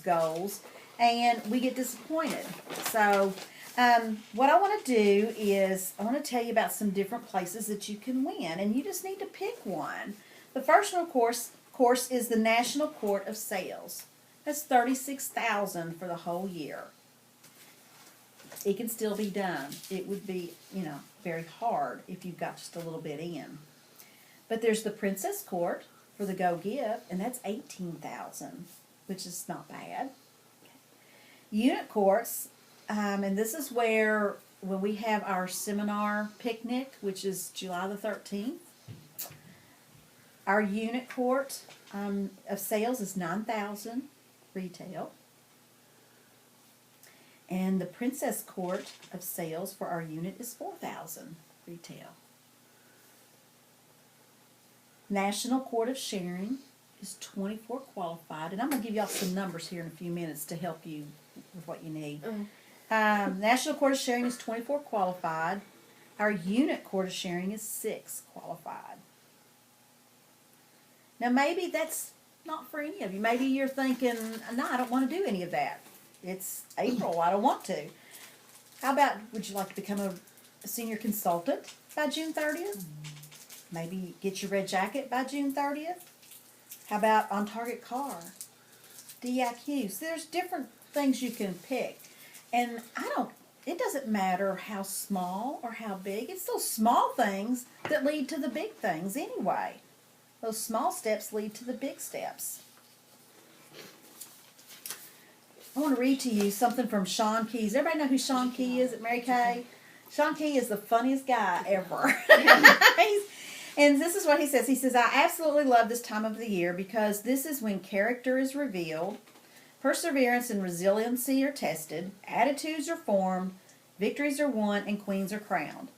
goals and we get disappointed. So, what I want to do is I want to tell you about some different places that you can win, and you just need to pick one. The first one, of course, is the National Court of Sales. That's $36,000 for the whole year. It can still be done. It would be, very hard if you've got just a little bit in. But there's the Princess Court for the Go Give, and that's $18,000, which is not bad. Unit courts, and this is where when we have our seminar picnic, which is July the 13th, our unit court of sales is $9,000 retail. And the Princess Court of Sales for our unit is $4,000 retail. National Court of Sharing is 24 qualified, and I'm going to give y'all some numbers here in a few minutes to help you with what you need. National Court of Sharing is 24 qualified. Our unit Court of Sharing is 6 qualified. Now maybe that's not for any of you. Maybe you're thinking, no, I don't want to do any of that. It's April, I don't want to. How about, would you like to become a senior consultant by June 30th? Maybe get your red jacket by June 30th? How about on target car? DIQ. So there's different things you can pick. And it doesn't matter how small or how big. It's those small things that lead to the big things anyway. Those small steps lead to the big steps. I want to read to you something from Sean Keyes. Everybody know who Sean Key is at Mary Kay? Sean Key is the funniest guy ever. And this is what he says. He says, I absolutely love this time of the year because this is when character is revealed, perseverance and resiliency are tested, attitudes are formed, victories are won, and queens are crowned.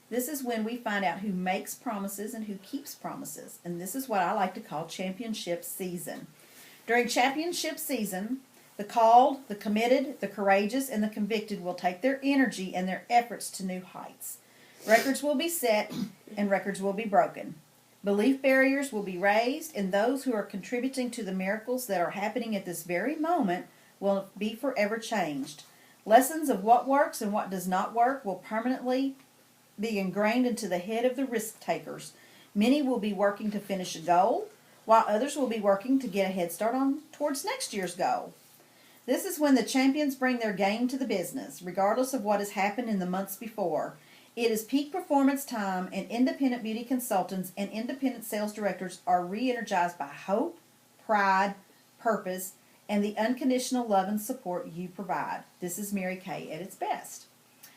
This is when we find out who makes promises and who keeps promises. And this is what I like to call championship season. During championship season, the called, the committed, the courageous, and the convicted will take their energy and their efforts to new heights. Records will be set and records will be broken. Belief barriers will be raised, and those who are contributing to the miracles that are happening at this very moment will be forever changed. Lessons of what works and what does not work will permanently be ingrained into the head of the risk takers. Many will be working to finish a goal, while others will be working to get a head start on towards next year's goal. This is when the champions bring their game to the business, regardless of what has happened in the months before. It is peak performance time, and independent beauty consultants and independent sales directors are re-energized by hope, pride, purpose, and the unconditional love and support you provide. This is Mary Kay at its best.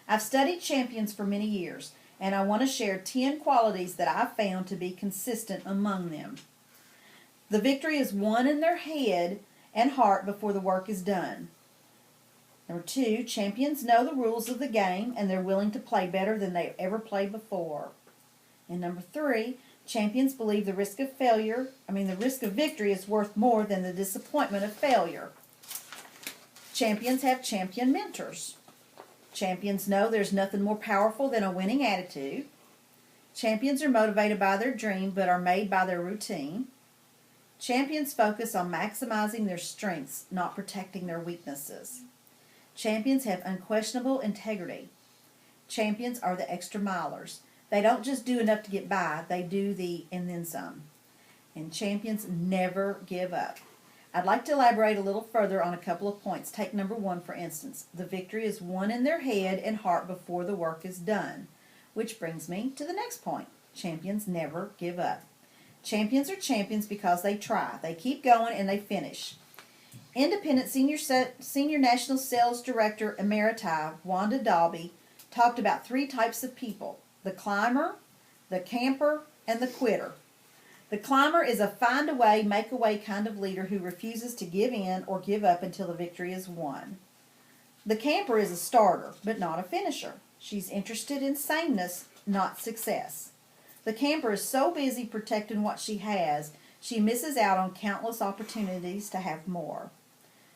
I've studied champions for many years, and I want to share 10 qualities that I've found to be consistent among them. The victory is won in their head and heart before the work is done. Number 2, champions know the rules of the game and they're willing to play better than they've ever played before. And number 3, champions believe the risk of victory is worth more than the disappointment of failure. Champions have champion mentors. Champions know there's nothing more powerful than a winning attitude. Champions are motivated by their dream but are made by their routine. Champions focus on maximizing their strengths, not protecting their weaknesses. Champions have unquestionable integrity. Champions are the extra milers. They don't just do enough to get by, they do the and then some. And champions never give up. I'd like to elaborate a little further on a couple of points. Take number 1, for instance. The victory is won in their head and heart before the work is done. Which brings me to the next point. Champions never give up. Champions are champions because they try. They keep going and they finish. Independent Senior National Sales Director Emerita Wanda Dalby talked about 3 types of people: the climber, the camper, and the quitter. The climber is a find-a-way, make-a-way kind of leader who refuses to give in or give up until the victory is won. The camper is a starter, but not a finisher. She's interested in sameness, not success. The camper is so busy protecting what she has, she misses out on countless opportunities to have more.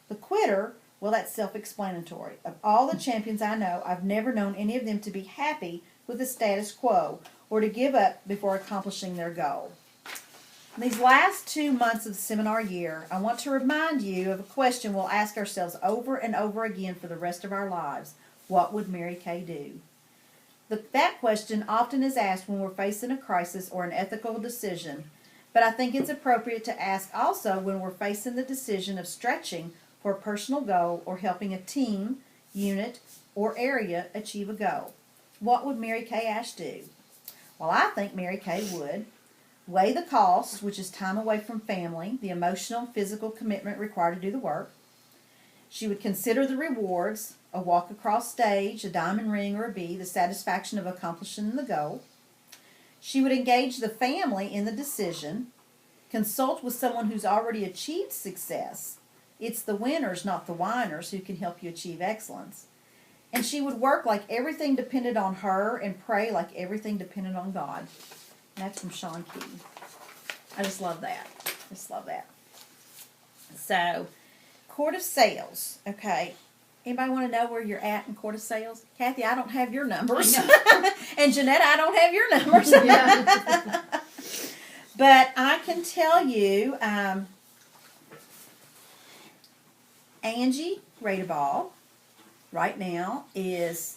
The quitter, well, that's self-explanatory. Of all the champions I know, I've never known any of them to be happy with the status quo or to give up before accomplishing their goal. In these last 2 months of the seminar year, I want to remind you of a question we'll ask ourselves over and over again for the rest of our lives. What would Mary Kay do? That question often is asked when we're facing a crisis or an ethical decision, but I think it's appropriate to ask also when we're facing the decision of stretching for a personal goal or helping a team, unit, or area achieve a goal. What would Mary Kay Ash do? Well, I think Mary Kay would weigh the cost, which is time away from family, the emotional and physical commitment required to do the work. She would consider the rewards, a walk across stage, a diamond ring, or a bee, the satisfaction of accomplishing the goal. She would engage the family in the decision, consult with someone who's already achieved success. It's the winners, not the whiners, who can help you achieve excellence. And she would work like everything depended on her and pray like everything depended on God. And that's from Sean Key. I just love that. Just love that. So, Court of Sales. Okay. Anybody want to know where you're at in Court of Sales? Kathy, I don't have your numbers. And Jeanette, I don't have your numbers. Yeah. But I can tell you, Angie Radeball right now is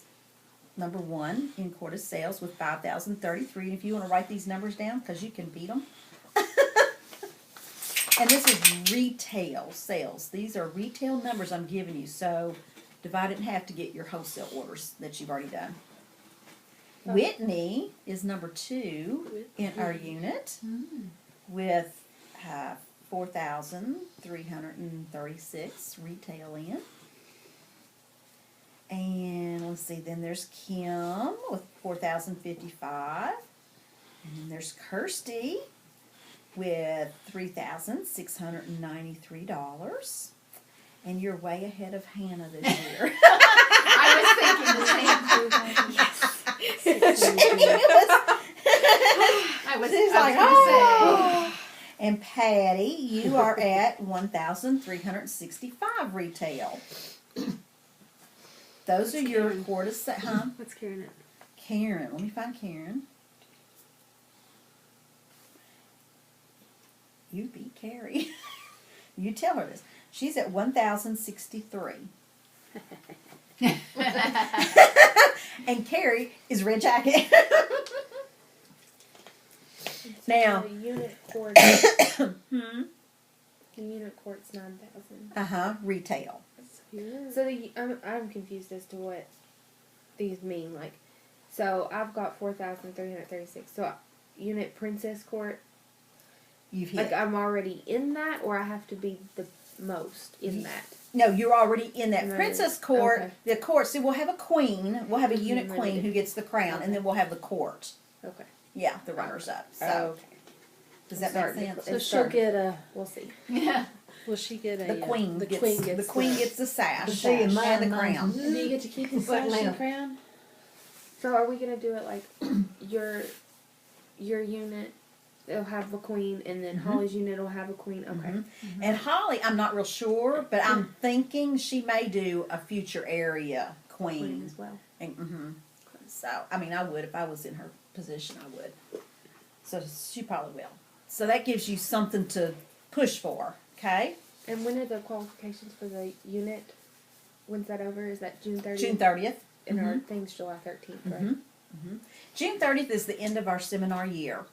number 1 in Court of Sales with 5,033. And if you want to write these numbers down, because you can beat them. And this is retail sales. These are retail numbers I'm giving you. So divide it in half to get your wholesale orders that you've already done. Whitney is number 2 in our unit with 4,336 retail in. And let's see, then there's Kim with 4,055. And then there's Kirsty with $3,693. And you're way ahead of Hannah this year. I was thinking the same thing. I was like, oh. And Patty, you are at 1,365 retail. Those are your Court of Sales. Huh? What's Karen at? Karen, let me find Karen. You beat Carrie. You tell her this. She's at 1,063. And Carrie is red jacket. Now, the unit court. The unit court's 9,000. Retail. So I'm confused as to what these mean. Like, so I've got 4,336. So unit Princess Court. You've hit. Like I'm already in that, or I have to be the most in that. No, you're already in that Right. Princess Court. Okay. The court. See, we'll have a queen. We'll have a unit Mhm, queen right. who gets the crown, Okay. and then we'll have the court. Okay. Yeah, the runners up. So Okay. does that Sorry, make sense? So It's she'll starting. get a. We'll see. Yeah. Will she get a? The queen The gets queen gets the queen gets the sash, See, and the mine- crown. And do you get to keep the Like sash now. and crown? So are we gonna do it like your unit? It'll have a queen, and then Holly's unit will have a queen. Okay. Mhm. And Holly, I'm not real sure, but I'm thinking she may do a future area Queen queen. as well. And, So, I mean, I would if I was in her position. I would. So she probably will. So that gives you something to push for. Okay, And when are the qualifications for the unit? When's that over? Is that June 30th? June 30th. And our thing's July 13th, right? June 30th is the end of our seminar year.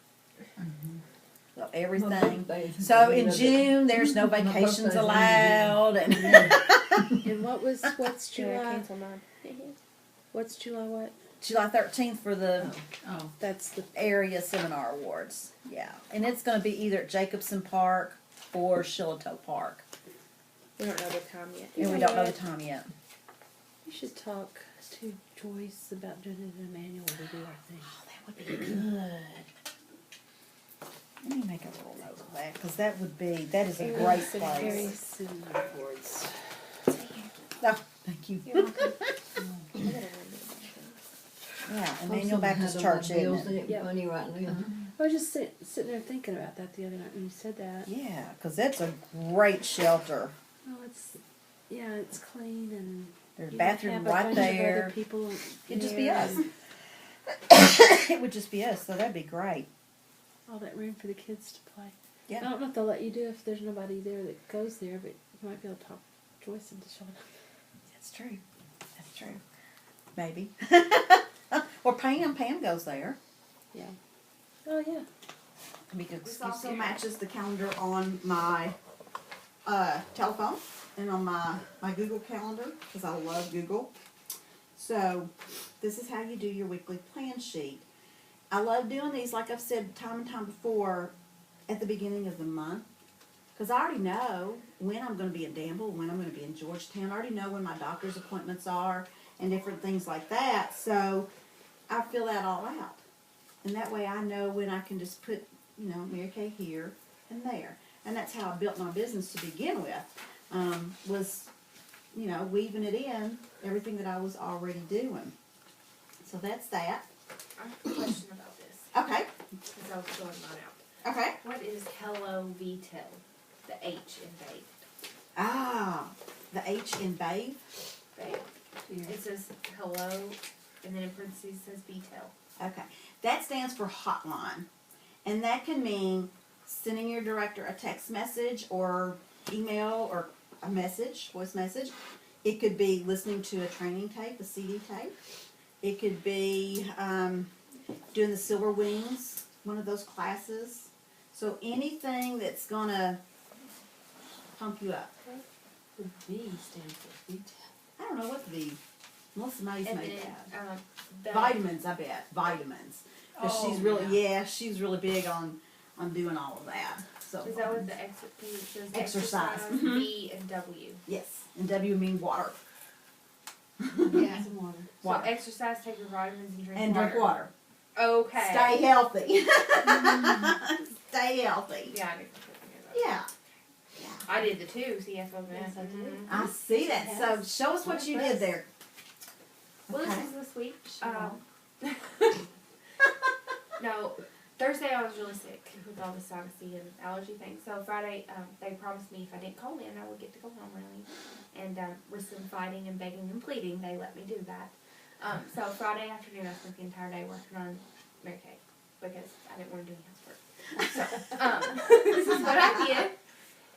So everything. birthday. So in June, there's no My vacations birthday's in allowed, and And what's Should I July? cancel mine? What's July what? July 13th for the Oh. That's the. area seminar awards. Yeah, and it's going to be either at Jacobson Park or Shiloh Park, We don't know the time yet. and we don't know the time yet. You should talk to Joyce about doing it in a manual to do our thing. Oh, that would be good. Let me make a little note of that because that is a great Very place. similar boards. Oh, thank you. You're welcome. Yeah, Emmanuel Baptist Church, isn't it? Yep. Funny right now. I was just sitting there thinking about that the other night when you said that. Yeah, because that's a great shelter. Oh, it's clean and There's a you bathroom have a right bunch of other there. people It'd just be there us. and It would just be us, so that'd be great. all that room for the kids to play. I don't know if they'll let you do it if there's nobody there that goes there, but you might be able to talk Joyce into showing up. That's true. That's true. Maybe. Or Pam. Pam goes there. Yeah. Oh, yeah. Can be good. This also matches the calendar on my telephone and on my Google Calendar, because I love Google. So this is how you do your weekly plan sheet. I love doing these, like I've said time and time before, at the beginning of the month, because I already know when I'm going to be in Danville, when I'm going to be in Georgetown. I already know when my doctor's appointments are and different things like that. So I fill that all out. And that way I know when I can just put, Mary Kay here and there. And that's how I built my business to begin with, was, weaving it in, everything that I was already doing. So that's that. I have a question about this, Okay, because I was filling mine out. okay. What is Hello Veto? The H in babe. Ah, the H in babe. Babe. It says hello, and then in parentheses it says Veto. Okay, that stands for hotline. And that can mean sending your director a text message or email or a message, voice message. It could be listening to a training tape, a CD tape. It could be doing the Silver Wings, one of those classes. So anything that's going to pump you up. The V stands for Vita. I don't know what the Melissa Noe's And made then that. the Vitamins, I bet. Vitamins. Because Oh, she's really, she's really big on doing all of that. So Is that what the says? Exercise. V and W. yes, and W mean water. Yeah. Some water. Water. So exercise, take your vitamins, and drink And water. drink water. Okay. Stay healthy. Stay healthy. Yeah, I didn't put that. Yeah. I did the two CFO. Yes, I did. I see that. So show us what you did there. Well, Okay. this is this week. No, Thursday I was really sick with all the sinusy and allergy things. So Friday, they promised me if I didn't call in, I would get to go home early. And with some fighting and begging and pleading, they let me do that. So Friday afternoon, I spent the entire day working on Mary Kay because I didn't want to do any housework. So this is what I did.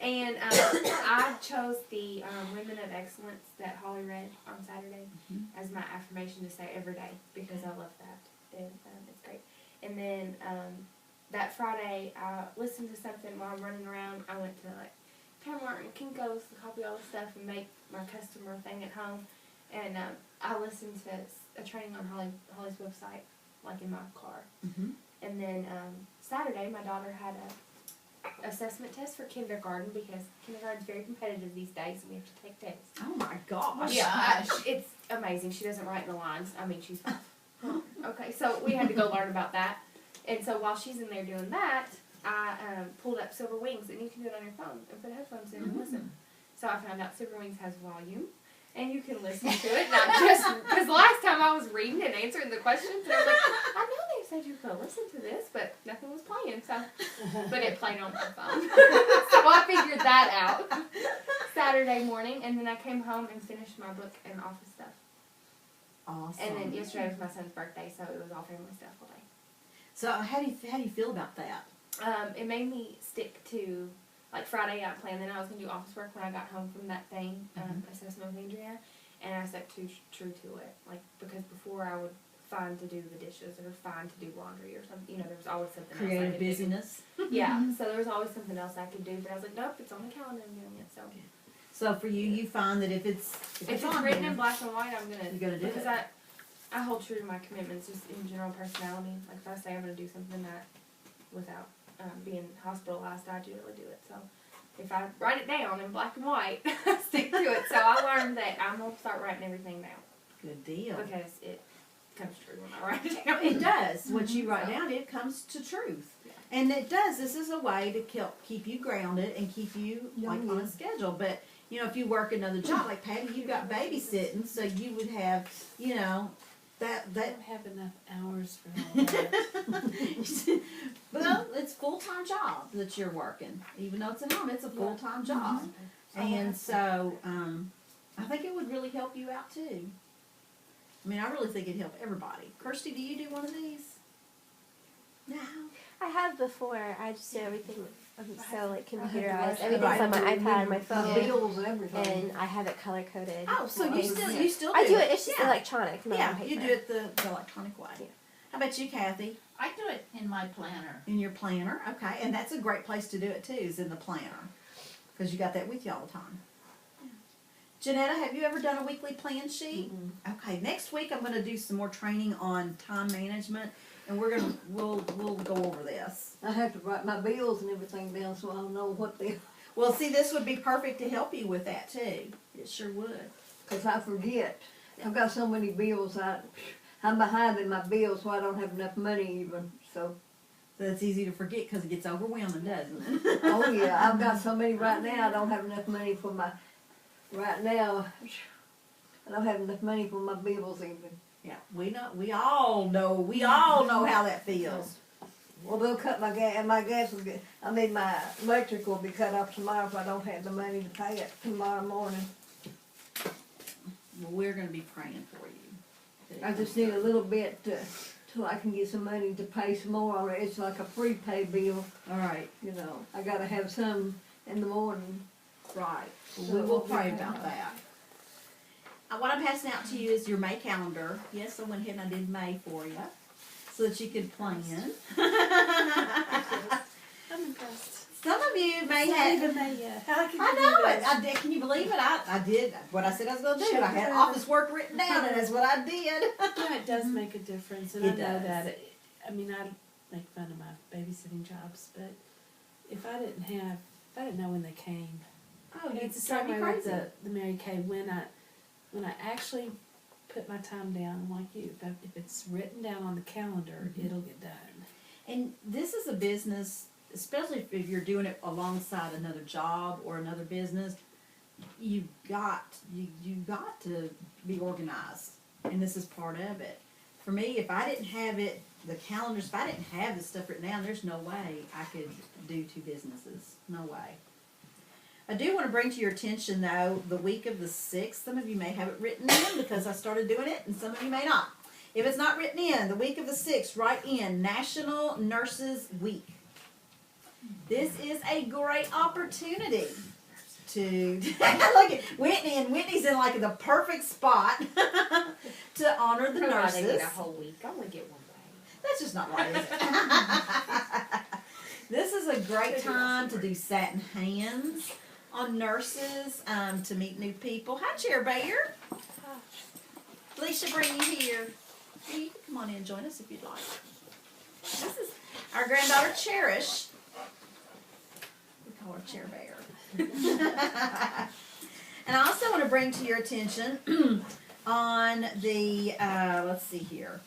And I chose the Women of Excellence that Holly read on Saturday as my affirmation to say every day because I love that. And it's great. And then that Friday, I listened to something while I'm running around. I went to Kmart and Kinko's to copy all the stuff and make my customer thing at home. And I listened to a training on Holly's website, like in my car. Mm-hmm. And then Saturday, my daughter had a assessment test for kindergarten because kindergarten's very competitive these days and we have to take tests. Oh my gosh. Yeah, it's amazing. She doesn't write in the lines. I mean, she's okay. So we had to go learn about that. And so while she's in there doing that, I pulled up Silver Wings, and you can do it on your phone and put headphones in and listen. So I found out Silver Wings has volume, and you can listen to it. Not just because last time I was reading and answering the questions, and I was like, I know they said you could listen to this, but nothing was playing. So, but it played on my phone. So I figured that out Saturday morning, and then I came home and finished my book and office stuff. Awesome. And then yesterday was my son's birthday, so it was all family stuff all day. So how do you feel about that? It made me stick to, like Friday I planned that I was going to do office work when I got home from that thing, assessment with Andrea, and I stuck true to it. Like, because before I would find to do the dishes or find to do laundry or something, there was always something else I Creative could busyness. do. Yeah, so there was always something else I could do, but I was like, nope, it's on the calendar, I'm doing it, so. So for you, you find that if it's If it's on written there, in black and white, I'm going to, you're gonna do because it. I hold true to my commitments, just in general personality. Like, if I say I'm going to do something that, without being hospitalized, I generally do it. So, if I write it down in black and white, I stick to it. So, I learned that I'm going to start writing everything down. Good deal. Because it comes true when I write it down. It does. What you write down, it comes to truth. Yeah. And it does. This is a way to keep you grounded and keep you like on a schedule. But if you work another job, like Patty, you've got babysitting, so you would have, I that. don't have enough hours for all that. Well, it's a full-time job that you're working. Even though it's at home, it's a full-time job. And so, I think it would really help you out too. I mean, I really think it'd help everybody. Kirsty, do you do one of these? No. I have before. I just do everything I'm so like I have to computerized. write Everything's on my down iPad, my my phone, bills, everything. and I have it color coded. Oh, so you still do I it? do it. It's just Yeah. electronic, not on Yeah, paper. you do it the electronic way. Yeah. How about you, Kathy? I do it in my planner. In your planner, okay, and that's a great place to do it too, is in the planner, because you got that with you all the time. Janetta, have you ever done a weekly plan sheet? Okay, next week I'm going to do some more training on time management, and we'll go over this. I have to write my bills and everything down so I'll know what they, Well, see, this would be perfect to help you with that too. It sure would. cause I forget. I've got so many bills, I'm behind in my bills, so I don't have enough money even, so. So it's easy to forget because it gets overwhelming, doesn't it? Oh yeah, I've got so many right now, I don't have enough money for my, right now, I don't have enough money for my bills even. Yeah, we all know how that feels. Well, they'll cut my gas will get, my electric will be cut off tomorrow if I don't have the money to pay it tomorrow morning. Well, we're going to be praying for you. I just need a little bit till I can get some money to pay some more on it. It's like a prepay bill, All right, you know. I gotta have some in the morning. right. Well, So we will we'll be pray praying about about that. What I'm passing out to you is your May calendar. Yes, I went ahead and I did May for you, so that you could plan. I'm impressed. Some of you may It's not have. even May yet. How can you I do know this? it. I did. Can you believe it? I did what I said I was going to do. Check I had it out. office work written down, and that's what I did. Yeah, it does make a difference, and It I know does. that. I mean, I make fun of my babysitting jobs, but if I didn't know when they came, Oh, and you it's the drive same me way with crazy. the Mary Kay. When I actually put my time down, like you, if it's written down on the calendar, it'll get done. And this is a business, especially if you're doing it alongside another job or another business. You got to be organized, and this is part of it. For me, if I didn't have it, the calendars, if I didn't have this stuff written down, there's no way I could do two businesses. No way. I do want to bring to your attention, though, the week of the 6th. Some of you may have it written in because I started doing it, and some of you may not. If it's not written in, the week of the 6th, write in National Nurses Week. This is a great opportunity to look at Whitney, and Whitney's in like the perfect spot to honor the They nurses. get a whole week. I only get one day. That's just not right, is it? This is a great time to do satin hands on nurses, to meet new people. Hi, Chair Bear. Felicia, bring you here. You can come on in and join us if you'd like. This is our granddaughter, Cherish. We call her Chair Bear. And I also want to bring to your attention on the, let's see here.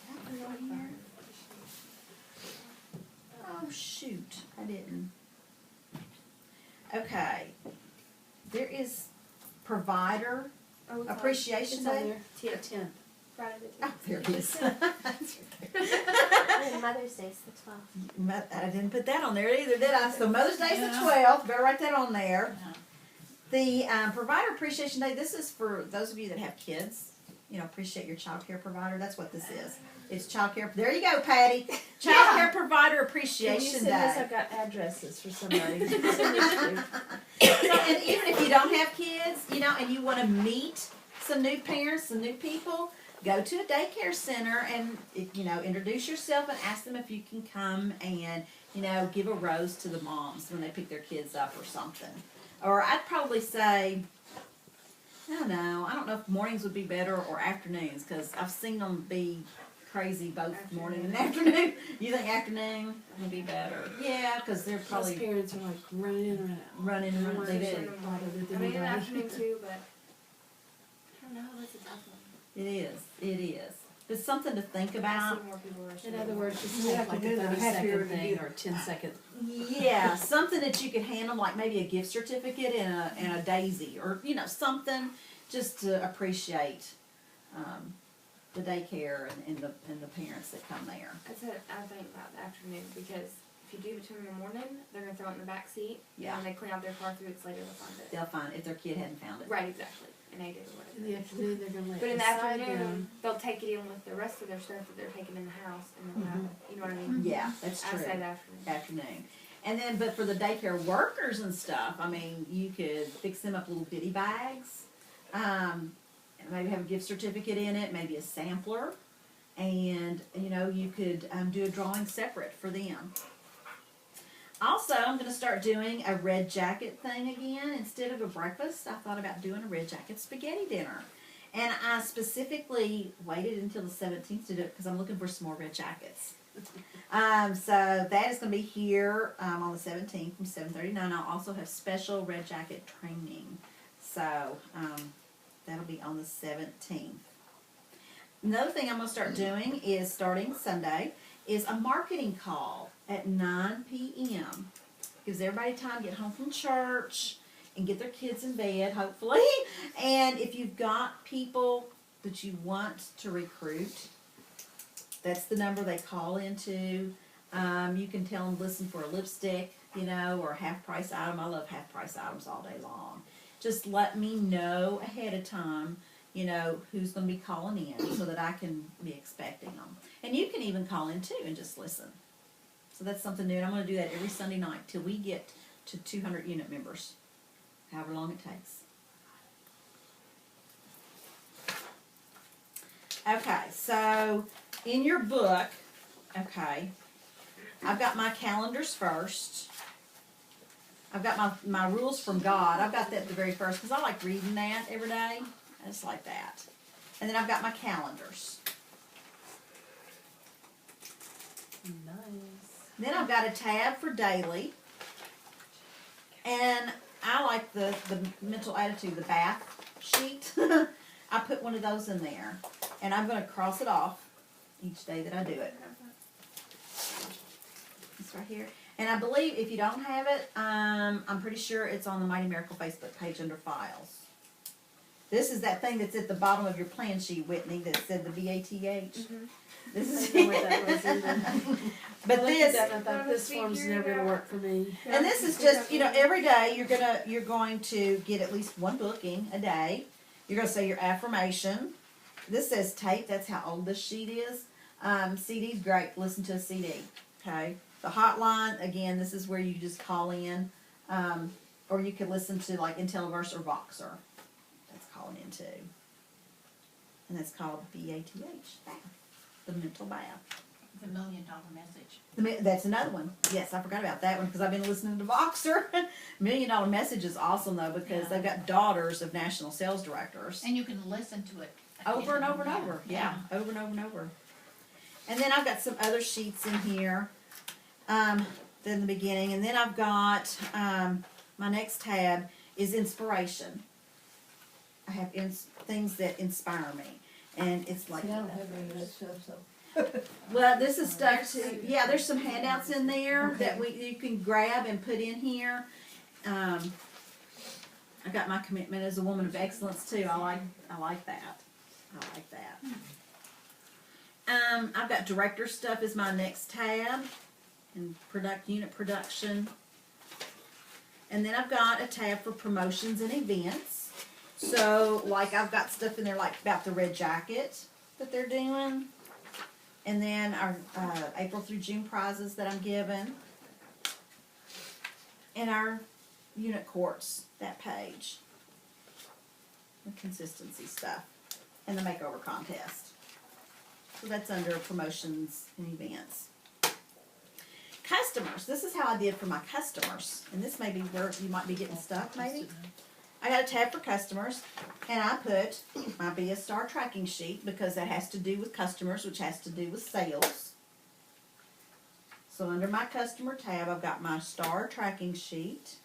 Oh, shoot. I didn't. Okay. There is Provider Oh, it's Appreciation It's on Day. there. 10th. Friday the Oh, 10th. there it is. And Mother's Day's the 12th. I didn't put that on there either, did I? So Mother's Day's the Yeah. 12th. Better write that on there. Yeah. The Provider Appreciation Day, this is for those of you that have kids. You know, appreciate your child care provider. That's what this is. It's child care. There you go, Patty. Child care provider Can you appreciation send us? day. I've got addresses for somebody. Send these to. So, and even if you don't have kids, you know, and you want to meet some new parents, some new people, go to a daycare center and, you know, introduce yourself and ask them if you can come and, you know, give a rose to the moms when they pick their kids up or something. Or I'd probably say, I don't know. I don't know if mornings would be better or afternoons, because I've seen them be crazy both morning and afternoon. You think afternoon would be better? Yeah, because they're Most probably parents are like running in and running out. running I and want running. to They send do. them farther than I mean, in the anybody. afternoon too, but I don't know. That's a tough one. It is. It is. It's something to think I about. see more people rushing. In other words, just We have have to like do a the 30-second happier thing to or 10-second. Yeah, something that you could hand them, like maybe a gift certificate and a daisy, or you know, something just to appreciate the daycare and the parents that come there. That's what I think about the afternoon, because if you do it to them in the morning, they're gonna throw it in the back seat. Yeah. And when they clean out their car 3 weeks later, they'll find it. They'll find if their kid hadn't found it. Right, exactly. And they do or whatever. In the afternoon, they're gonna let But in the slide afternoon, down. they'll take it in with the rest of their stuff that they're taking in the house, and they'll have it. You know what I mean? Yeah, that's I true. say the afternoon. Afternoon. And then, but for the daycare workers and stuff, I mean, you could fix them up little bitty bags. And maybe have a gift certificate in it, maybe a sampler. And, you know, you could do a drawing separate for them. Also, I'm going to start doing a red jacket thing again. Instead of a breakfast, I thought about doing a red jacket spaghetti dinner. And I specifically waited until the 17th to do it because I'm looking for some more red jackets. So that is going to be here on the 17th from 7:30. I'll also have special red jacket training. So that'll be on the 17th. Another thing I'm going to start doing is starting Sunday is a marketing call at 9 p.m. Gives everybody time to get home from church and get their kids in bed, hopefully. And if you've got people that you want to recruit, that's the number they call into. You can tell them, listen for a lipstick, you know, or a half-price item. I love half-price items all day long. Just let me know ahead of time, you know, who's going to be calling in so that I can be expecting them. And you can even call in, too, and just listen. So that's something new. And I'm going to do that every Sunday night till we get to 200 unit members, however long it takes. Okay, so in your book, okay, I've got my calendars first. I've got my rules from God. I've got that at the very first because I like reading that every day. I just like that. And then I've got my calendars. Nice. Then I've got a tab for daily. And I like the mental attitude, the bath sheet. I put one of those in there. And I'm going to cross it off each day that I do it. It's right here. And I believe if you don't have it, I'm pretty sure it's on the Mighty Miracle Facebook page under Files. This is that thing that's at the bottom of your plan sheet, Whitney, that said the BATH. Mm-hmm. This is I know what that was either. But I looked this, at that and I thought, this form's never gonna work for me. and this is just, you know, every day you're going to get at least one booking a day. You're going to say your affirmation. This says tape. That's how old this sheet is. CD's great. Listen to a CD. Okay. The hotline, again, this is where you just call in. Or you could listen to like IntelliVerse or Voxer. That's calling in too. And that's called BATH. The mental bath. The $1 million message. That's another one. Yes, I forgot about that one because I've been listening to Voxer. $1 Million Message is awesome though because Yeah. they've got daughters of national sales directors. And you can listen to it. Over and over and Yeah. over. Yeah, over and over and over. And then I've got some other sheets in here. In the beginning, and then I've got my next tab is inspiration. I have things that inspire me, and it's like, See, I don't have any of that stuff, so. well, this is stuff to, yeah. There's some handouts in there Okay. that you can grab and put in here. I got my commitment as a woman of excellence too. I like that. I like that. I've got director stuff is my next tab. And unit production. And then I've got a tab for promotions and events. So, like, I've got stuff in there, like, about the red jacket that they're doing. And then our April through June prizes that I'm giving. And our unit courts, that page. The consistency stuff. And the makeover contest. So that's under promotions and events. Customers. This is how I did for my customers. And this may be where you might be getting stuck, maybe. I got a tab for customers, and I put my Be a Star tracking sheet because that has to do with customers, which has to do with sales. So under my customer tab, I've got my star tracking sheet.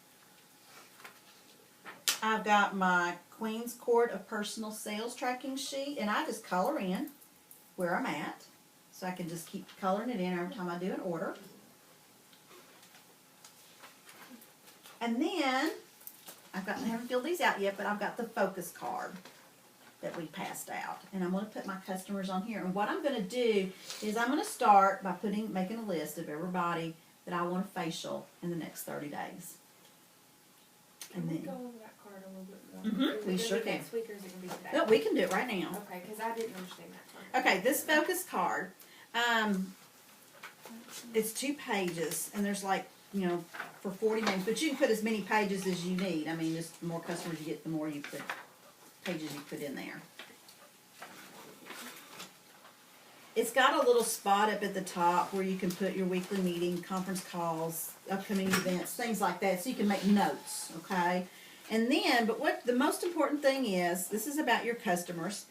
I've got my Queen's Court of Personal Sales tracking sheet, and I just color in where I'm at. So I can just keep coloring it in every time I do an order. And then, I haven't filled these out yet, but I've got the focus card that we passed out. And I'm going to put my customers on here. And what I'm going to do is I'm going to start by making a list of everybody that I want a facial in the next 30 days. Can And we then, go over that card a little bit more? Mhm, Is it we gonna sure be can. next week or is it going to be today? no, we can do it right now. Okay, because I didn't understand that card. Okay, this focus card, it's 2 pages, and there's like you know, for 40 names, but you can put as many pages as you need. I mean, just the more customers you get, the more pages you put in there. It's got a little spot up at the top where you can put your weekly meeting, conference calls, upcoming events, things like that, so you can make notes, okay? And then, but what the most important thing is, this is about your customers.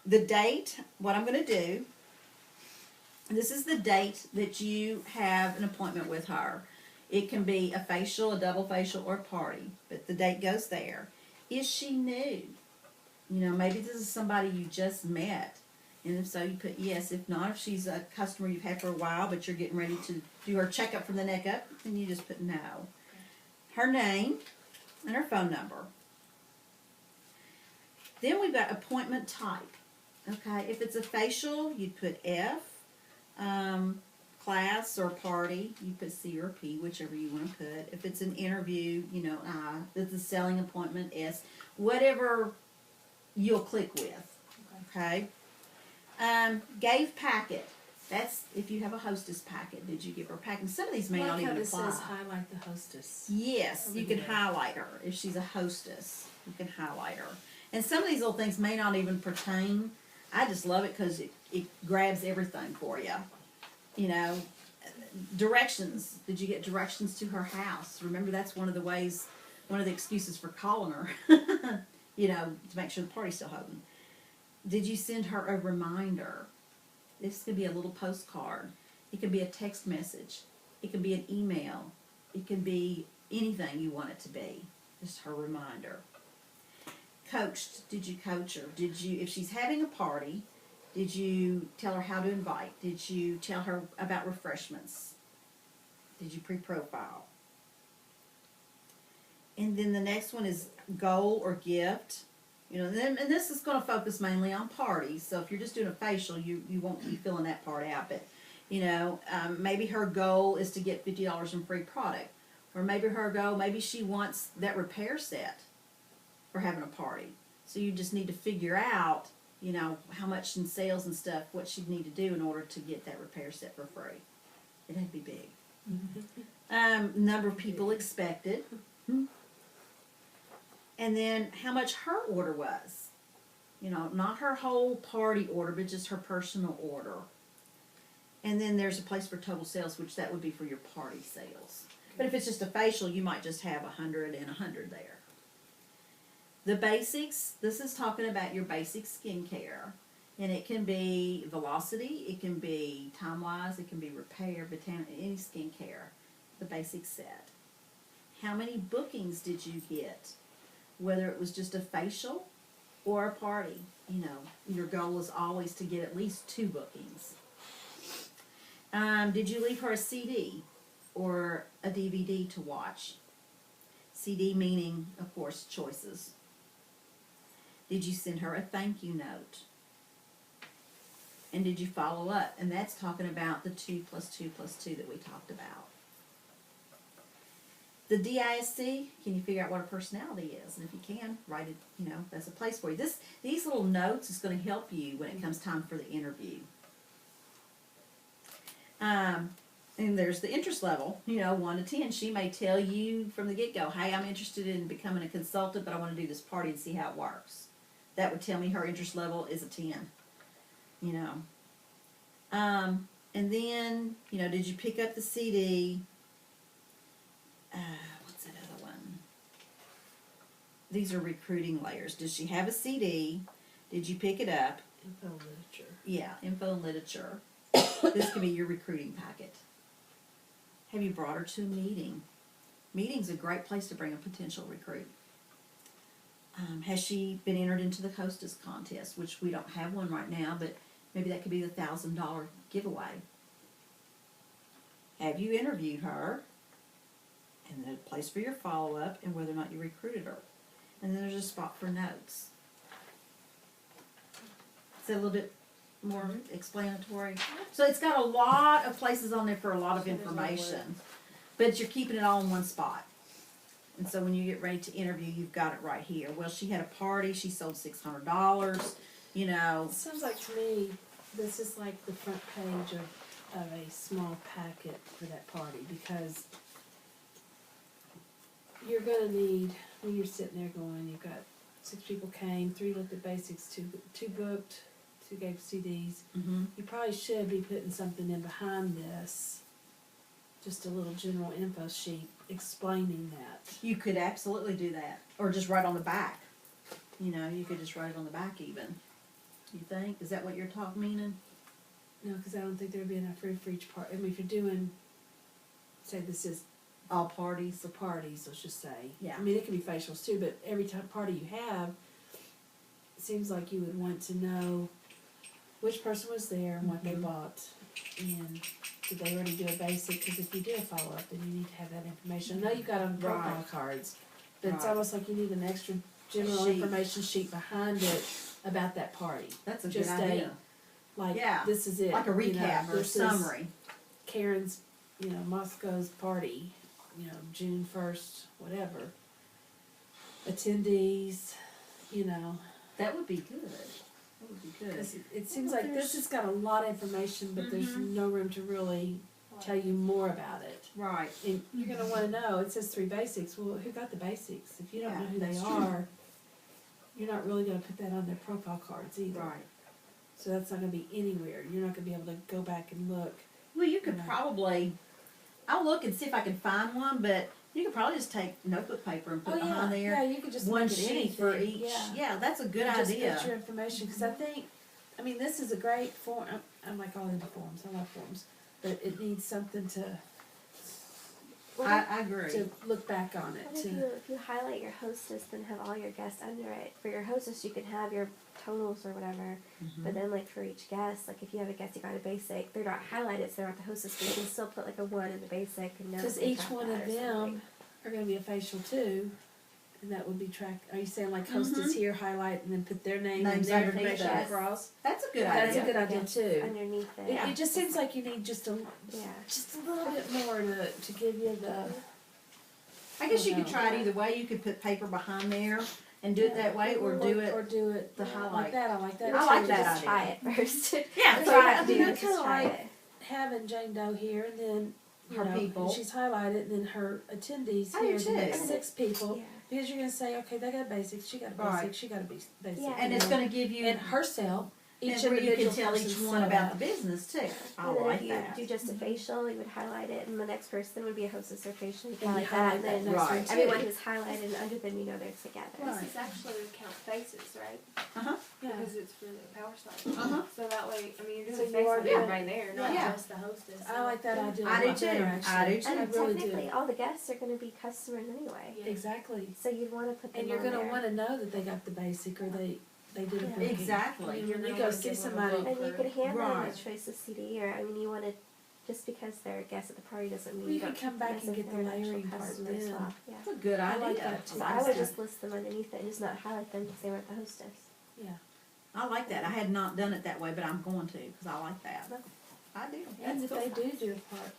The date, what I'm going to do, this is the date that you have an appointment with her. It can be a facial, a double facial, or a party, but the date goes there. Is she new? You know, maybe this is somebody you just met. And if so, you put yes. If not, if she's a customer you've had for a while, but you're getting ready to do her checkup from the neck up, then you just put no. Her name and her phone number. Then we've got appointment type. Okay, if it's a facial, you'd put F. Class or party, you put C or P, whichever you want to put. If it's an interview, you know, I. If it's a selling appointment, S. Whatever you'll click with. Okay. Gave packet. That's if you have a hostess packet. Did you give her a packet? Some of these may not even apply. It says highlight the hostess. Yes, you can highlight her. If she's a hostess, you can highlight her. And some of these little things may not even pertain. I just love it because it grabs everything for you. You know, directions. Did you get directions to her house? Remember, that's one of the excuses for calling her, you know, to make sure the party's still holding. Did you send her a reminder? This could be a little postcard. It could be a text message. It could be an email. It could be anything you want it to be. Just her reminder. Coached. Did you coach her? Did you, if she's having a party, did you tell her how to invite? Did you tell her about refreshments? Did you pre-profile? And then the next one is goal or gift. You know, and this is going to focus mainly on parties. So if you're just doing a facial, you won't be filling that part out. But, you know, maybe her goal is to get $50 in free product. Or maybe her goal, maybe she wants that repair set for having a party. So you just need to figure out, you know, how much in sales and stuff, what she'd need to do in order to get that repair set for free. It had to be big. Number of people expected. And then how much her order was. You know, not her whole party order, but just her personal order. And then there's a place for total sales, which that would be for your party sales. But if it's just a facial, you might just have 100 and 100 there. The basics, this is talking about your basic skincare. And it can be velocity, it can be time-wise, it can be repair, any skincare. The basic set. How many bookings did you get? Whether it was just a facial or a party, you know, your goal is always to get at least 2 bookings. Did you leave her a CD or a DVD to watch? CD meaning, of course, choices. Did you send her a thank you note? And did you follow up? And that's talking about the 2 + 2 + 2 that we talked about. The DISC, can you figure out what her personality is? And if you can, write it, you know, that's a place for you. These little notes is going to help you when it comes time for the interview. And there's the interest level, you know, 1 to 10. She may tell you from the get-go, hey, I'm interested in becoming a consultant, but I want to do this party and see how it works. That would tell me her interest level is a 10, you know. And then, you know, did you pick up the CD? What's that other one? These are recruiting layers. Does she have a CD? Did you pick it up? Info and literature. Yeah, info and literature. This could be your recruiting packet. Have you brought her to a meeting? Meeting's a great place to bring a potential recruit. Has she been entered into the hostess contest, which we don't have one right now, but maybe that could be the $1,000 giveaway. Have you interviewed her? And then a place for your follow-up and whether or not you recruited her. And then there's a spot for notes. Is that a little bit more explanatory? So it's got a lot of places on there for a lot of information. But you're keeping it all in one spot. And so when you get ready to interview, you've got it right here. Well, she had a party. She sold $600. You know. It sounds like to me, this is like the front page of of a small packet for that party, because you're gonna need, when you're sitting there going, you've got 6 people came, 3 looked at basics, 2 booked, 2 gave CDs. Mm-hmm. You probably should be putting something in behind this, just a little general info sheet explaining that. You could absolutely do that, or just write on the back. You know, you could just write it on the back even. You think? Is that what you're meaning? No, because I don't think there'd be enough room for each part. I mean, if you're doing, say this is All parties. for parties, let's just say. Yeah. I mean, it could be facials too, but every party you have, it seems like you would want to know which person was there and what they Mhm. bought, and did they already do a basic? Because if you do a follow-up, then you need to have that information. I know you've got on profile Right. cards, but it's Right. almost like you need an extra general Sheet. information sheet behind it about that party. That's a Just good idea. Like, Yeah. this is it. Like a you know, recap or a this is summary. Karen's, Moscow's party, June 1st, whatever. Attendees, That would be good. That would be good. 'cause it seems like this has got a lot of information, but there's no room to really tell you more about it. Right. And you're gonna wanna know, it says 3 basics, well, who got the basics? If you don't Yeah, know who they that's true. are, you're not really gonna put that on their profile cards either. Right. So that's not gonna be anywhere, you're not gonna be able to go back and look. Well, you could Yeah. probably. I'll look and see if I can find one, but you could probably just take notebook paper and put it behind there. Yeah, you could just One make it sheet for anything, each. yeah. That's a good And idea. Just put your information, because I mean, this is a great form. I like all the forms. I love forms, but it needs something to I agree. look back on it. What if you highlight your hostess, then have all your guests under it? For your hostess, you can have your totals or whatever, Mm-hmm. but then like for each guest, like if you have a guest who got a basic, they're not highlighted, so they're not the hostess, but you can still put like a 1 in the basic and know. Because that they each got one that of or them something. are going to be a facial too, and that would be tracked. Are you saying like hostess here, highlight, and then put their name and Names their underneath information that. across? That's a good That's idea. a good idea Yes, too. underneath it. It just seems like you need just a little bit more to give you the. I guess you No. could try it either way. You could put paper behind there and do it that way, or do it. Or do it the I highlight. like that. I like that. I too. like You that just idea. try it first. Yeah, That's try what it. I do. I Just kinda try like- it. Having Jane Doe here, and then Her people. and she's highlighted, and then her attendees I do here, the too. next 6 people, Yeah. because you're gonna say, okay, they got a basic, she got a basic, Right. she got a basic, Yeah. And it's going to give you. and herself, each and where you individual can tell each person's one set about up. the business too. I And then like if you that. do just a facial, you would highlight it, and the next person would be a hostess or facial. You And you highlight highlight that, and that then next Right. one too. everyone who's highlighted and under them, you know they're together. Right. This is actually to count faces, right? Yeah. Because it's for the power side. Uh-huh. So that way, I mean, you're So doing you face are on doing- everybody there, not Yeah. just the hostess. I like that idea. I a do lot too. better, I actually. do too. And I really technically, do. all the guests are going to be customers anyway. Yeah. Exactly. So you'd want to put them And you're on gonna there. want to know that they got the basic, or they did a Yeah. booking. Exactly. I mean, You're when you gonna go wanna see give them a somebody, book. And you could hand them a Right. choice of CD, or I mean, you want to just because they're a guest at the party doesn't mean Well, you don't can come back and get the necessarily an actual layering part customer as then. well. Yeah. That's a good I idea. like that too. So I would just list them underneath it and just not highlight them because they weren't the hostess. I like that. I had not done it that way, but I'm going to because I like that. I do. And if That's they cool. do a part,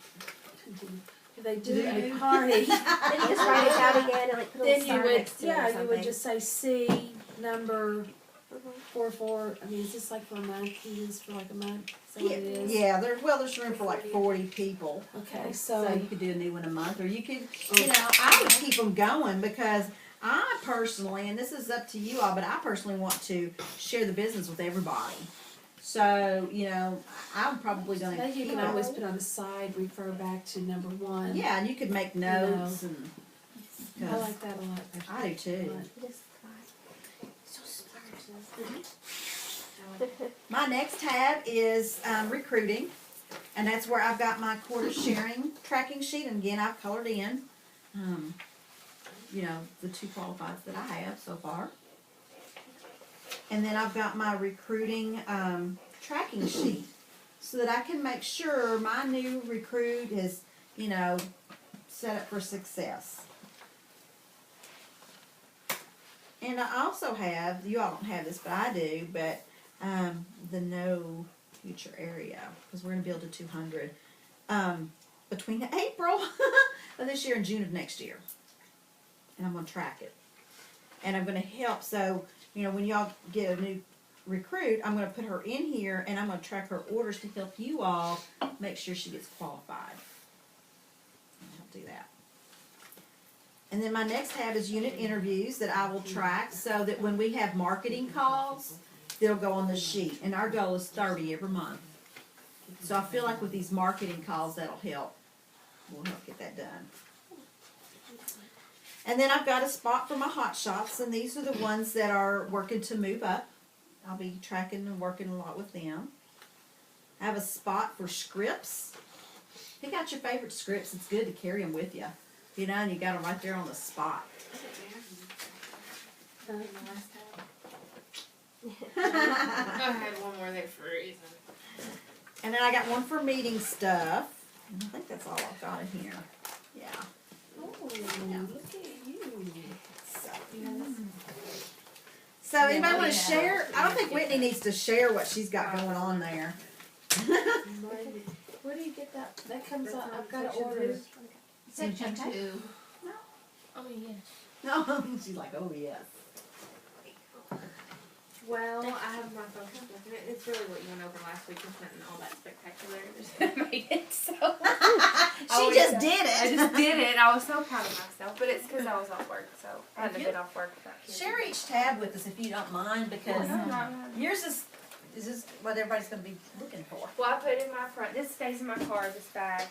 if they do Do a you? party, Then you just write it out again and like put a little then you star would, next to it or yeah, you would something. just say C number Mhm. 44. I mean, is this like for a month? You use for like a month? Is that what it is? Yeah, there's room for like 40 people. Okay, So so you could do a new one a month, or you could, I would keep them going because I personally, and this is up to you all, but I personally want to share the business with everybody. So, I'm probably going to then you keep can it. always put on the side, refer back to number 1. Yeah, and you could make notes and. I like that a lot. I do too. Just My next tab is recruiting, and that's where I've got my quarter sharing tracking sheet, and again, I've colored in, the 2 qualifieds that I have so far. And then I've got my recruiting tracking sheet, so that I can make sure my new recruit is, set up for success. And I also have, you all don't have this, but I do, but the no future area, because we're going to build to 200 between April of this year and June of next year. And I'm going to track it. And I'm going to help, so, when y'all get a new recruit, I'm going to put her in here, and I'm going to track her orders to help you all make sure she gets qualified. I'll do that. And then my next tab is unit interviews that I will track so that when we have marketing calls, they'll go on the sheet. And our goal is 30 every month. So I feel like with these marketing calls, that'll help. We'll help get that done. And then I've got a spot for my hot shots, and these are the ones that are working to move up. I'll be tracking and working a lot with them. I have a spot for scripts. Pick out your favorite scripts. It's good to carry them with you. You know, and you got them right there on the spot. I had one more there for a reason. And then I got one for meeting stuff. And I think that's all I've got in here. Yeah. Oh, look at you. So anybody want to share? I don't think Whitney needs to share what she's got going on there. Where do you get that? That comes out. I've got to order. Section Okay. 2. Oh yeah. No, she's like, oh yeah. Well, I have my phone looking at it. It's really what you went over last week. It's nothing all that spectacular. I just made it, so. She just did I it. just did it. I was so proud of myself, but it's because I was off work, so I hadn't been off work without kids. Share each tab with us if you don't mind, because No. yours is just what everybody's going to be looking for. Well, I put it in my front. This stays in my car, this bag.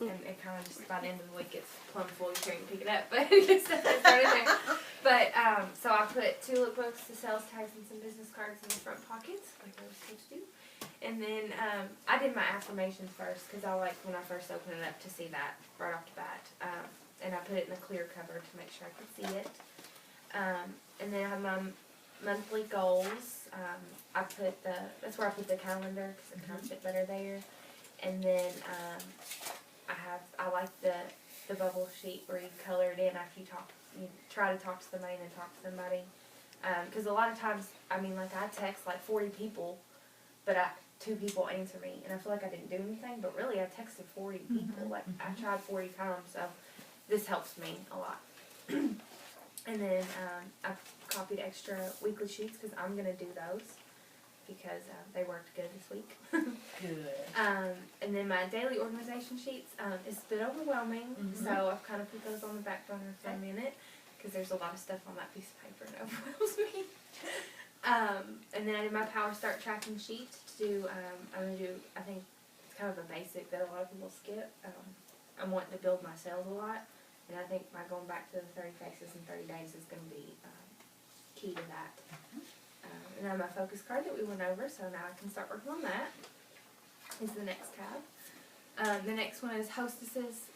And it kind of just by the end of the week gets plumb full. You can't pick it up, but it's thrown in there. But so I put 2 lookbooks, the sales tags, and some business cards in the front pockets, like I was supposed to do. And then I did my affirmations first because I like when I first opened it up to see that right off the bat. And I put it in a clear cover to make sure I could see it. And then I have my monthly goals. That's where I put the calendar because it kind of fit better there. And then I like the bubble sheet where you color it in after you try to talk to somebody and then talk to somebody. Because a lot of times, I mean, like I text like 40 people, but 2 people answer me, and I feel like I didn't do anything, but really I texted 40 people. Like I tried 40 times, so this helps me a lot. And then I copied extra weekly sheets because I'm going to do those because they worked good this week. Good. And then my daily organization sheets is a bit overwhelming, so I've kind of put those on the back burner for a minute because there's a lot of stuff on that piece of paper and it overwhelms me. And then I did my Power Start tracking sheet to do, I'm going to do, I think it's kind of a basic that a lot of people skip. I'm wanting to build my sales a lot, and I think by going back to the 30 faces in 30 days is going to be key to that. And then my focus card that we went over, so now I can start working on that, is the next tab. The next one is hostesses,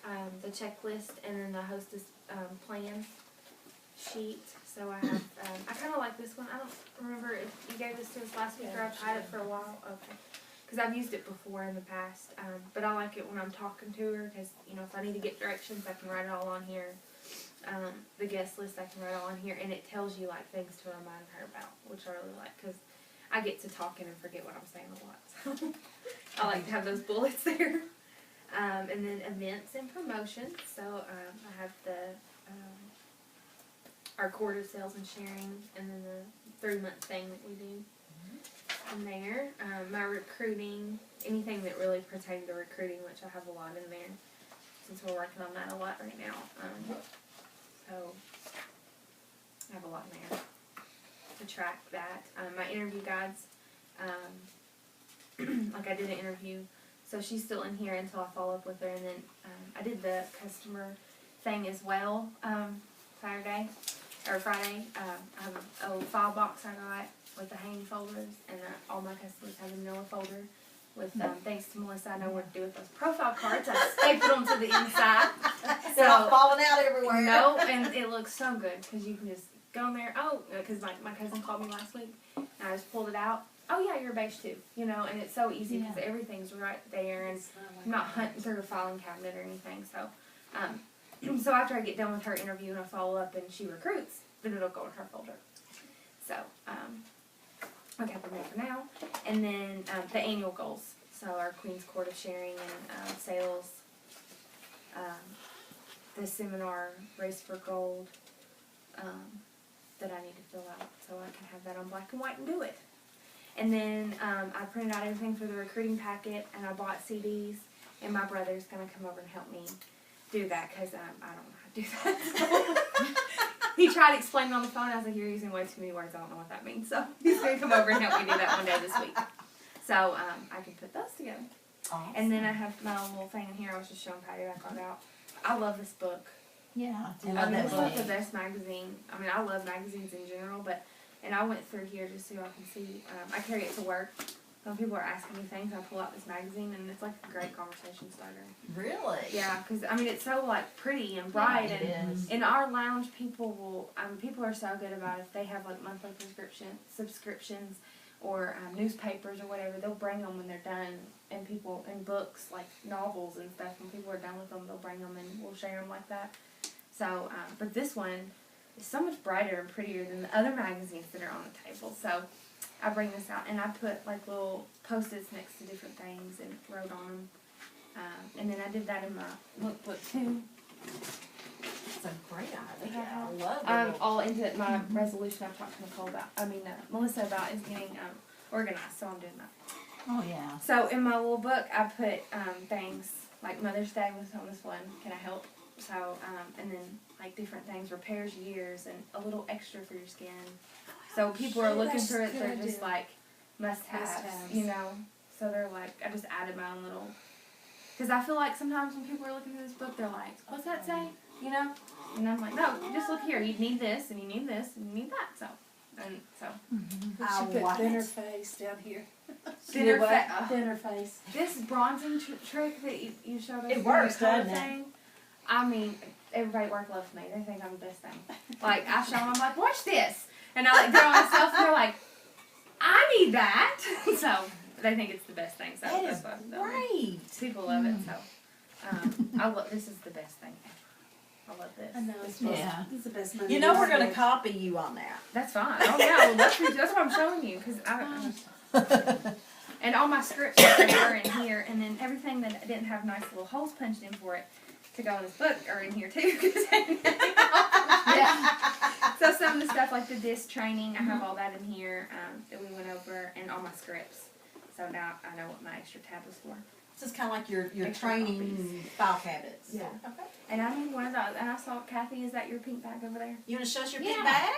the checklist, and then the hostess plan sheet. So I have, I kind of like this one. I don't remember if you gave this to us last week or I've had it for a while. Okay. Because I've used it before in the past. But I like it when I'm talking to her because, you know, if I need to get directions, I can write it all on here. The guest list, I can write all on here. And it tells you, like, things to remind her about, which I really like because I get to talking and forget what I'm saying a lot. So I like to have those bullets there. And then events and promotions. So I have our quarter sales and sharing, and then the 3-month thing that we do in there. My recruiting, anything that really pertains to recruiting, which I have a lot in there since we're working on that a lot right now. So I have a lot in there to track that. My interview guides, like I did an interview, so she's still in here until I follow up with her, and then I did the customer thing as well Friday. I have a little file box I got with the hanging folders, and all my customers have a manila folder with thanks to Melissa, I know what to do with those profile cards. I stapled them to the inside. They're not falling out everywhere. No, and it looks so good because you can just go in there. Oh, because my cousin called me last week, and I just pulled it out. Oh yeah, you're beige too, you know, and it's so easy because everything's right there, and I'm not hunting through a filing cabinet or anything. So, so after I get done with her interview and I follow up and she recruits, then it'll go in her folder. So, I got them there for now, and then the annual goals. So our Queen's Court of Sharing and sales, the seminar Race for Gold that I need to fill out, so I can have that on black and white and do it. And then I printed out everything for the recruiting packet, and I bought CDs. And my brother's gonna come over and help me do that because I don't know how to do that. He tried to explain it on the phone. I was like, "You're using way too many words. I don't know what that means." So he's gonna come over and help me do that one day this week. So I can put those together. Awesome. And then I have my own little thing in here. I was just showing Patty I got out. I love this book. Yeah. I mean, it's not the best magazine. I mean, I love magazines in general, and I went through here just so y'all can see. I carry it to work. When people are asking me things, I pull out this magazine, and it's like a great conversation starter. Really? Yeah, because I mean, it's so like pretty and bright, Yeah, it and is. in our lounge, people are so good about it. If they have like monthly subscriptions, or newspapers or whatever, they'll bring them when they're done. And books like novels and stuff. When people are done with them, they'll bring them and we'll share them like that. So, but this one is so much brighter and prettier than the other magazines that are on the table. So, I bring this out and I put like little post-its next to different things and wrote on them. And then I did that in my lookbook too. It's a great idea. I love it. I'm all into my resolution I've talked to Melissa about is getting organized, so I'm doing that. Oh, yeah. So in my little book, I put things like Mother's Day was on this one. Can I help? So and then like different things, repairs, years, and a little extra for your skin. So people are looking that's for it. a good They're just idea. like must-haves, Must-haves. you know. So they're like, I just added my own little. Because I feel like sometimes when people are looking through this book, they're like, "What's that say?" You know. And I'm like, "No, just look here. You need this, and you need this, and you need that." So. We I should put want dinner it. face down here. Dinner Dinner face. This bronzing trick that you showed us. It works, the color doesn't it? thing, I mean, everybody at work loves me. They think I'm the best thing. Like, I show them, I'm like, watch this. And I like go on myself, and they're like, I need that. So, they think it's the best thing. So, That that's is what I've done. great. People love it. So, this is the best thing ever. I love this. I know, it's Yeah. It's the best money. You know we're ever. going to copy you on that. That's fine. Oh, yeah. Well, that's what I'm showing you. Because and all my scripts are in here, and then everything that didn't have nice little holes punched in for it to go in this book are in here too. So some of the stuff like the disc training, I have all that in here that we went over, and all my scripts. So now I know what my extra tab was for. This is kind of like your Extra training file cabinets. Yeah. Okay. And I need one of those. And I saw, Kathy, is that your pink bag over there? You want to show us your Yeah. big bag?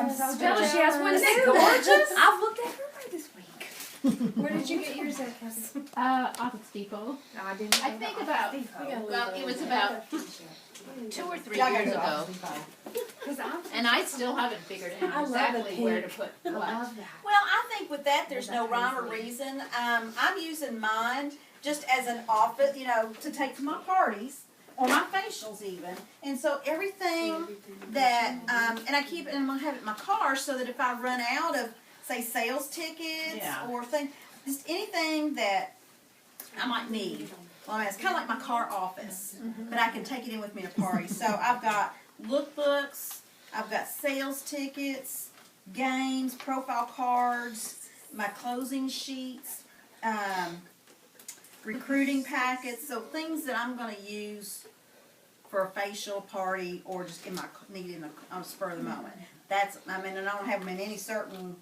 I'm so Yes. jealous. She has one Isn't too. it gorgeous? I've looked at everybody this week. Where did you get yours at, Kathy? Office Depot. No, I didn't. I think about, well, it was about 2 or 3 years ago, Because and I still haven't figured I out love the exactly where to pink. put I what. love that. Well, I think with that, there's no rhyme or reason. I'm using mine just as an office, to take to my parties or my facials even. And so everything that, and I keep it, and I'm going to have it in my car so that if I run out of, say, sales tickets Yeah. or things, just anything that I might need. Well, it's kind of like my car office, but I can take it in with me to parties. So I've got lookbooks, I've got sales tickets, games, profile cards, my closing sheets, recruiting packets, so things that I'm going to use for a facial party or just in my on the spur of the moment. And I don't have them in any certain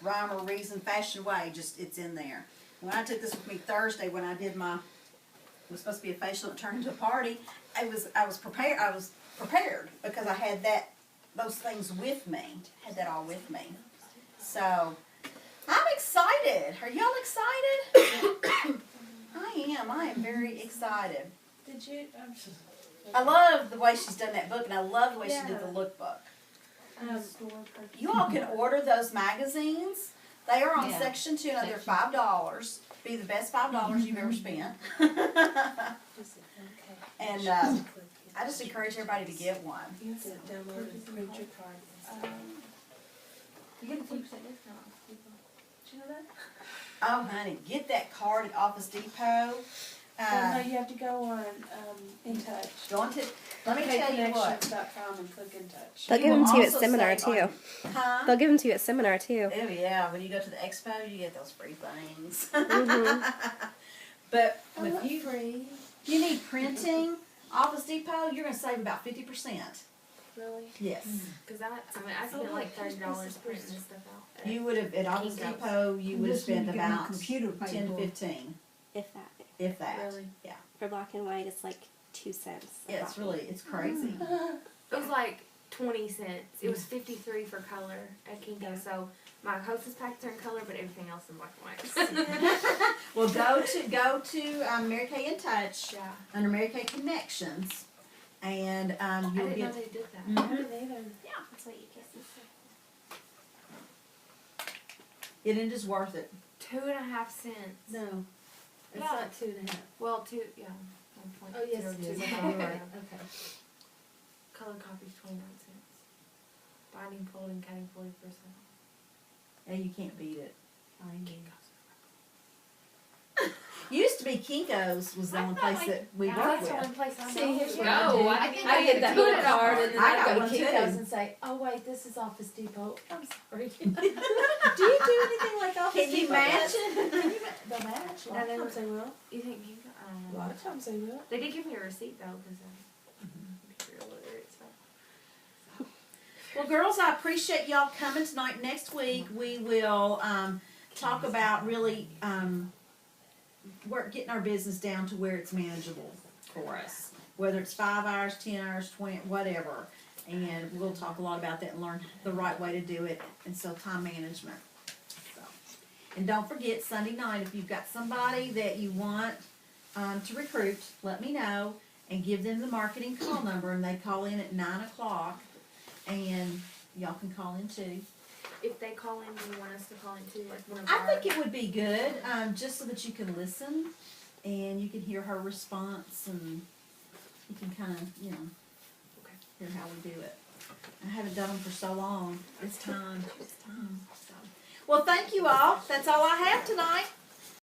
rhyme or reason, fashion way. Just it's in there. When I took this with me Thursday, when I did it was supposed to be a facial that turned into a party. I was prepared. I was prepared because I had those things with me. Had that all with me. So I'm excited. Are y'all excited? I am very excited. Did you? I love the way she's done that book, and I love the way she did the lookbook. You all can order those magazines. They are on Yeah. section 2, and they're $5. Be the best $5 you've ever spent. And I just encourage everybody to get one. You have to download and print your card. You get a 2% discount. Did you know that? Oh, honey, get that card at Office Depot. Well, no, you have to go on In Touch. Let me tell you what. OkConnections.com and click In Touch. They'll You give them will to you at also seminar save too. on- Huh? They'll give them to you at seminar too. Oh yeah, when you go to the expo, you get those free things. Mhm. But Oh, if you need printing, Office Depot, you're going to save about 50%. Really? Yes. Because I spent like $30 printing this stuff out. You would have, at Office Kinko's. Depot, you would have Just need spent to get my about computer paid 10, for. 15, If that. if that. Really? For black and white, it's like 2 cents. a Yeah, it's copy. really, it's crazy. It was like 20 cents. It was 53 for color at Kinko. So my hostess packets are in color, but everything else in black and white. Well, go to Mary Kay in Touch Yeah. under Mary Kay Connections, and I you'll didn't know get. they did that. Mhm. That's what you get. It is worth it. 2.5 cents. No, it's Yeah. not 2.5. Well, yeah. Oh, yes, it is. 1.02. Okay, you're right. Okay. Color copies 29 cents. Binding, folding, cutting 40%. And you can't beat it. I mean, Used to be Kinko's was the only place that we worked That's with. the only place I See, know. here's what No, I I do. think I get that little $2 card and then I I got go to one too. Kinko's and say, oh wait, this is Office Depot. I'm sorry. Do you do anything like Office Can you Depot? match They'll match. A lot of times they will. You think Kinko? I don't A know. lot of times they will. They did give me a receipt though, because I'm real illiterate. So. Well, girls, I appreciate y'all coming tonight. Next week we will talk about really getting our business down to where it's manageable for us. Whether it's 5 hours, 10 hours, 20, whatever. And we'll talk a lot about that and learn the right way to do it. And so time management. So. And don't forget, Sunday night, if you've got somebody that you want to recruit, let me know and give them the marketing call number, and they call in at 9 o'clock. And y'all can call in too. If they call in, do you want us to call in too? Like one of I our... think it would be good, just so that you can listen and you can hear her response, and you can kind of, hear how we do it. I haven't done them for so long. It's time. It's time. So. Well, thank you all. That's all I have tonight.